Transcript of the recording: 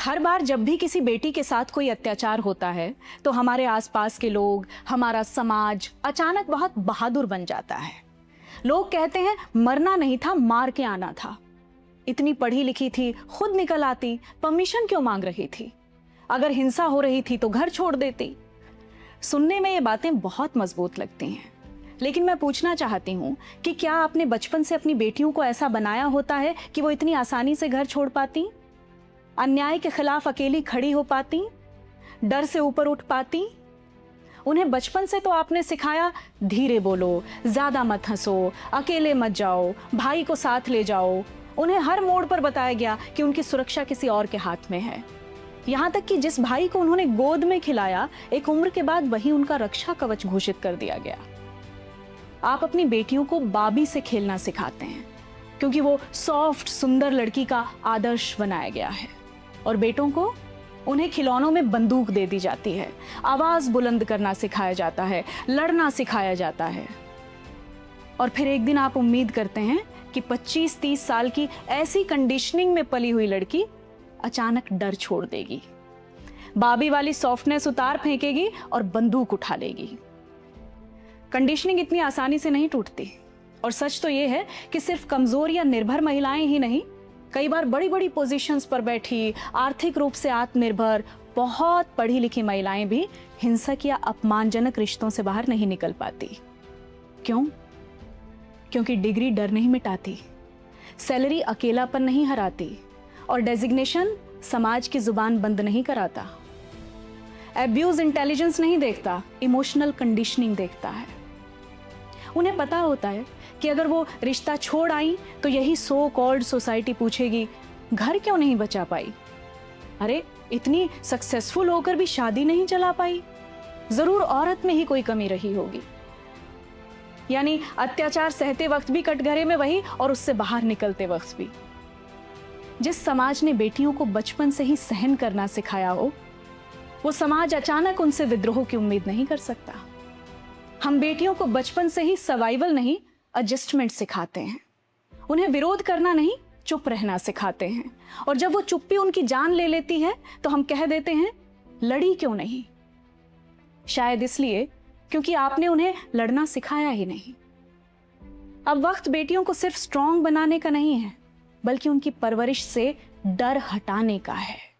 हर बार जब भी किसी बेटी के साथ कोई अत्याचार होता है तो हमारे आसपास के लोग, हमारा समाज अचानक बहुत बहादुर बन जाता है। लोग कहते हैं मरना नहीं था, मार के आना था। इतनी पढ़ी लिखी थी, खुद निकल आती, परमिशन क्यों मांग रही थी? अगर हिंसा हो रही थी तो घर छोड़ देती। सुनने में ये बातें बहुत मजबूत लगती हैं, लेकिन मैं पूछना चाहती हूँ कि क्या आपने बचपन से अपनी बेटियों को ऐसा बनाया होता है कि वो इतनी आसानी से घर छोड़ पाती, अन्याय के खिलाफ अकेली खड़ी हो पाती, डर से ऊपर उठ पाती? उन्हें बचपन से तो आपने सिखाया धीरे बोलो, ज्यादा मत हंसो, अकेले मत जाओ, भाई को साथ ले जाओ। उन्हें हर मोड़ पर बताया गया कि उनकी सुरक्षा किसी और के हाथ में है। यहाँ तक कि जिस भाई को उन्होंने गोद में खिलाया, एक उम्र के बाद वही उनका रक्षा कवच घोषित कर दिया गया। आप अपनी बेटियों को बाबी से खेलना सिखाते हैं क्योंकि वो सॉफ्ट सुंदर लड़की का आदर्श बनाया गया है, और बेटों को उन्हें खिलौनों में बंदूक दे दी जाती है, आवाज बुलंद करना सिखाया जाता है, लड़ना सिखाया जाता है। और फिर एक दिन आप उम्मीद करते हैं कि 25-30 साल की ऐसी कंडीशनिंग में पली हुई लड़की अचानक डर छोड़ देगी, बाबी वाली सॉफ्टनेस उतार फेंकेगी और बंदूक उठा लेगी। कंडीशनिंग इतनी आसानी से नहीं टूटती, और सच तो यह है कि सिर्फ कमजोर या निर्भर महिलाएं ही नहीं, कई बार बड़ी बड़ी पोजीशंस पर बैठी, आर्थिक रूप से आत्मनिर्भर, बहुत पढ़ी लिखी महिलाएं भी हिंसक या अपमानजनक रिश्तों से बाहर नहीं निकल पाती। क्यों? क्योंकि डिग्री डर नहीं मिटाती, सैलरी अकेलापन नहीं हराती, और डेजिग्नेशन समाज की जुबान बंद नहीं कराता। एब्यूज इंटेलिजेंस नहीं देखता, इमोशनल कंडीशनिंग देखता है। उन्हें पता होता है कि अगर वो रिश्ता छोड़ आई तो यही सो कॉल्ड सोसाइटी पूछेगी, घर क्यों नहीं बचा पाई? अरे इतनी सक्सेसफुल होकर भी शादी नहीं चला पाई, जरूर औरत में ही कोई कमी रही होगी। यानी अत्याचार सहते वक्त भी कटघरे में वही, और उससे बाहर निकलते वक्त भी। जिस समाज ने बेटियों को बचपन से ही सहन करना सिखाया हो, वो समाज अचानक उनसे विद्रोह की उम्मीद नहीं कर सकता। हम बेटियों को बचपन से ही सर्वाइवल नहीं, एडजस्टमेंट सिखाते हैं। उन्हें विरोध करना नहीं, चुप रहना सिखाते हैं। और जब वो चुप्पी उनकी जान ले लेती है तो हम कह देते हैं लड़ी क्यों नहीं? शायद इसलिए क्योंकि आपने उन्हें लड़ना सिखाया ही नहीं। अब वक्त बेटियों को सिर्फ स्ट्रांग बनाने का नहीं है, बल्कि उनकी परवरिश से डर हटाने का है।